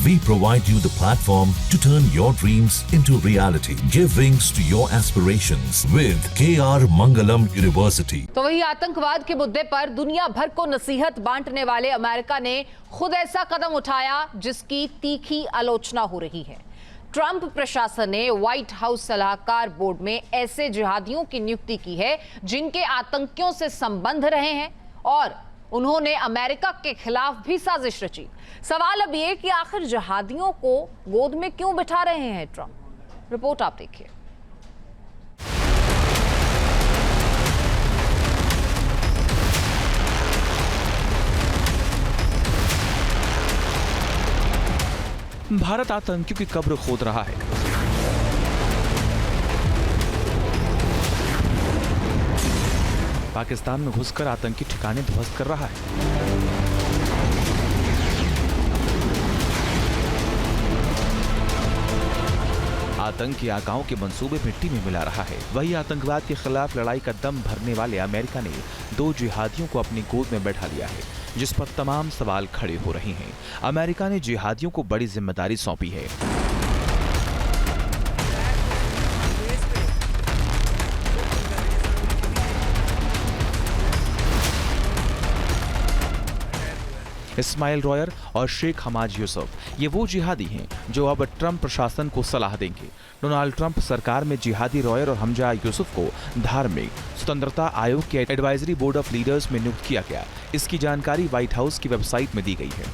We provide you the platform to turn your dreams into reality. Give wings to your aspirations with KR Mangalam University. तो वही आतंकवाद के मुद्दे पर दुनिया भर को नसीहत बांटने वाले अमेरिका ने खुद ऐसा कदम उठाया जिसकी तीखी आलोचना हो रही है। ट्रंप प्रशासन ने व्हाइट हाउस सलाहकार बोर्ड में ऐसे जिहादियों की नियुक्ति की है जिनके आतंकियों से संबंध रहे हैं और उन्होंने अमेरिका के खिलाफ भी साजिश रची। सवाल अब ये कि आखिर जिहादियों को गोद में क्यों बिठा रहे हैं ट्रंप? रिपोर्ट आप देखिए। भारत आतंकियों की कब्र खोद रहा है। पाकिस्तान में घुसकर आतंकी ठिकाने ध्वस्त कर रहा है। आतंकी आकाओं के मंसूबे मिट्टी में मिला रहा है। वही आतंकवाद के खिलाफ लड़ाई का दम भरने वाले अमेरिका ने 2 जिहादियों को अपनी गोद में बैठा लिया है, जिस पर तमाम सवाल खड़े हो रहे हैं। अमेरिका ने जिहादियों को बड़ी जिम्मेदारी सौंपी है। इस्माइल रॉयर और शेख हमाज यूसुफ, ये वो जिहादी हैं जो अब ट्रंप प्रशासन को सलाह देंगे। डोनाल्ड ट्रंप सरकार में जिहादी रॉयर और हमजा यूसुफ को धार्मिक स्वतंत्रता आयोग के एडवाइजरी बोर्ड ऑफ लीडर्स में नियुक्त किया गया। इसकी जानकारी व्हाइट हाउस की वेबसाइट में दी गई है।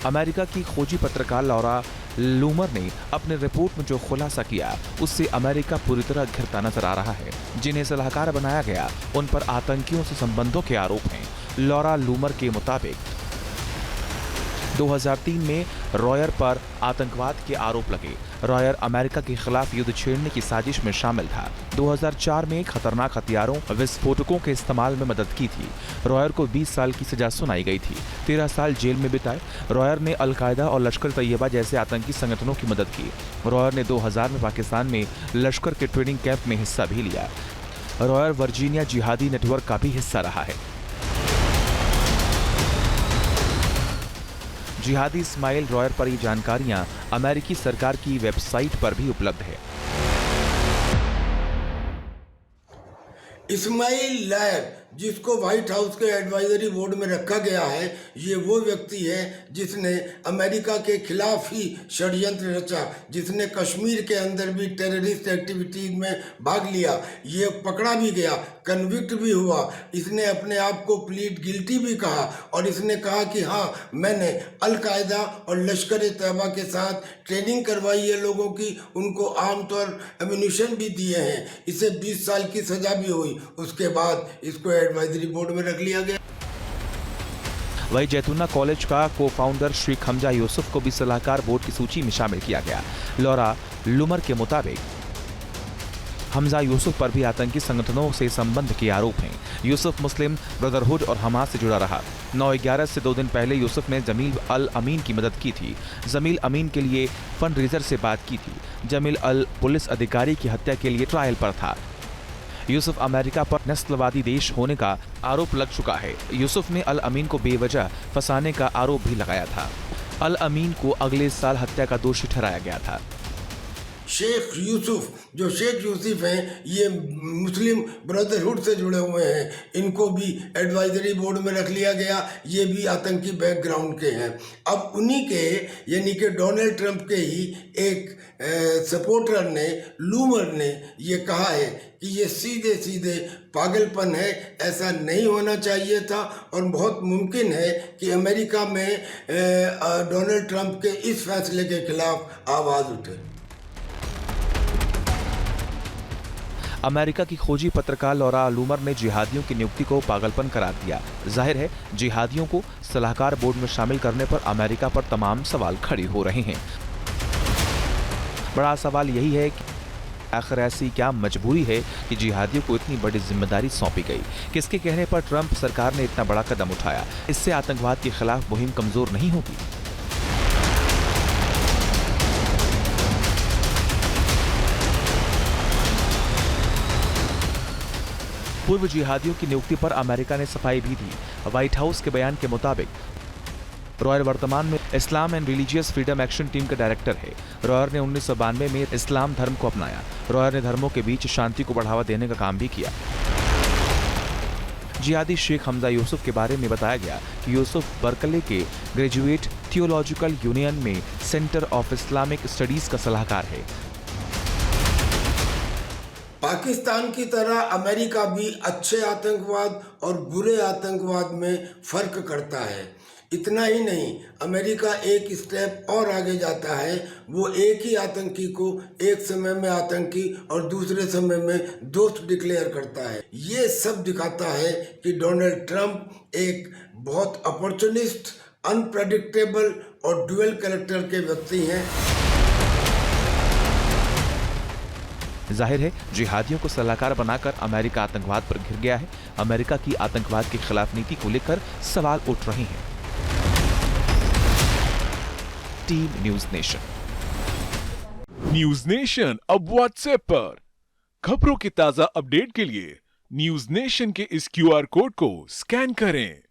अमेरिका की खोजी पत्रकार लॉरा लूमर ने अपने रिपोर्ट में जो खुलासा किया उससे अमेरिका पूरी तरह घिरता नजर आ रहा है। जिन्हें सलाहकार बनाया गया उन पर आतंकियों से संबंधों के आरोप हैं। लॉरा लूमर के मुताबिक 2003 में रॉयर पर आतंकवाद के आरोप लगे। रॉयर अमेरिका के खिलाफ युद्ध छेड़ने की साजिश में शामिल था। 2004 में खतरनाक हथियारों विस्फोटकों के इस्तेमाल में मदद की थी। रॉयर को 20 साल की सजा सुनाई गई थी। 13 साल जेल में बिताए। रॉयर ने अल-कायदा और लश्कर तैयबा जैसे आतंकी संगठनों की मदद की। रॉयर ने 2000 में पाकिस्तान में लश्कर के ट्रेनिंग कैंप में हिस्सा भी लिया। रॉयर वर्जीनिया जिहादी नेटवर्क का भी हिस्सा रहा है। जिहादी इस्माइल रॉयर पर ये जानकारियां अमेरिकी सरकार की वेबसाइट पर भी उपलब्ध है। इस्माइल रॉयर, जिसको व्हाइट हाउस के एडवाइजरी बोर्ड में रखा गया है, ये वो व्यक्ति है जिसने अमेरिका के खिलाफ ही षड्यंत्र रचा, जिसने कश्मीर के अंदर भी टेररिस्ट एक्टिविटीज में भाग लिया। ये पकड़ा भी गया, कन्विक्ट भी हुआ। इसने अपने आप को प्लीड गिल्टी भी कहा और इसने कहा कि हाँ, मैंने अल-कायदा और लश्कर तैयबा के साथ ट्रेनिंग करवाई है लोगों की, उनको आमतौर एम्यूनिशन भी दिए हैं। इसे 20 साल की सजा भी हुई। उसके बाद इसको एडवाइजरी बोर्ड में रख लिया गया। वही जैतूना कॉलेज का को-फाउंडर शेख हमजा यूसुफ को भी सलाहकार बोर्ड की सूची में शामिल किया गया। लॉरा लूमर के मुताबिक हमजा यूसुफ पर भी आतंकी संगठनों से संबंध के आरोप हैं। यूसुफ मुस्लिम ब्रदरहुड और हमास से जुड़ा रहा। 9/11 से 2 दिन पहले यूसुफ ने जमील अल अमीन की मदद की थी। जमील अमीन के लिए फंड रेजर से बात की थी। जमील अल पुलिस अधिकारी की हत्या के लिए ट्रायल पर था। यूसुफ अमेरिका पर नस्लवादी देश होने का आरोप लग चुका है। यूसुफ ने अल अमीन को बेवजह फंसाने का आरोप भी लगाया था। अल अमीन को अगले साल हत्या का दोषी ठहराया गया था। शेख यूसुफ, जो शेख यूसुफ हैं, ये मुस्लिम ब्रदरहुड से जुड़े हुए हैं। इनको भी एडवाइजरी बोर्ड में रख लिया गया। ये भी आतंकी बैकग्राउंड के हैं। अब उन्हीं के, यानी कि डोनाल्ड ट्रंप के ही एक सपोर्टर ने, लूमर ने, ये कहा है कि ये सीधे सीधे पागलपन है, ऐसा नहीं होना चाहिए था और बहुत मुमकिन है कि अमेरिका में डोनाल्ड ट्रंप के इस फैसले के खिलाफ आवाज़ उठे। अमेरिका की खोजी पत्रकार लॉरा लूमर ने जिहादियों की नियुक्ति को पागलपन करार दिया। जाहिर है, जिहादियों को सलाहकार बोर्ड में शामिल करने पर अमेरिका पर तमाम सवाल खड़े हो रहे हैं। बड़ा सवाल यही है कि आखिर ऐसी क्या मजबूरी है कि जिहादियों को इतनी बड़ी जिम्मेदारी सौंपी गई? किसके कहने पर ट्रंप सरकार ने इतना बड़ा कदम उठाया? इससे आतंकवाद के खिलाफ मुहिम कमजोर नहीं होगी? पूर्व जिहादियों की नियुक्ति पर अमेरिका ने सफाई भी दी। व्हाइट हाउस के बयान के मुताबिक रॉयर वर्तमान में इस्लाम and religious freedom action team का डायरेक्टर है। रॉयर ने 1992 में इस्लाम धर्म को अपनाया। रॉयर ने धर्मों के बीच शांति को बढ़ावा देने का काम भी किया। जिहादी शेख हमजा यूसुफ के बारे में बताया गया कि यूसुफ बर्कले के ग्रेजुएट थियोलॉजिकल यूनियन में सेंटर ऑफ इस्लामिक स्टडीज का सलाहकार है। पाकिस्तान की तरह अमेरिका भी अच्छे आतंकवाद और बुरे आतंकवाद में फर्क करता है। इतना ही नहीं, अमेरिका एक स्टेप और आगे जाता है। वो एक ही आतंकी को एक समय में आतंकी और दूसरे समय में दोस्त डिक्लेयर करता है। ये सब दिखाता है कि डोनाल्ड ट्रंप एक बहुत अपॉर्चुनिस्ट, अनप्रेडिक्टेबल और ड्यूअल कैरेक्टर के व्यक्ति हैं। जाहिर है जिहादियों को सलाहकार बनाकर अमेरिका आतंकवाद पर घिर गया है। अमेरिका की आतंकवाद के खिलाफ नीति को लेकर सवाल उठ रहे हैं। Team news nation. News nation अब व्हाट्सएप पर खबरों की ताजा अपडेट के लिए न्यूज नेशन के इस QR कोड को स्कैन करें।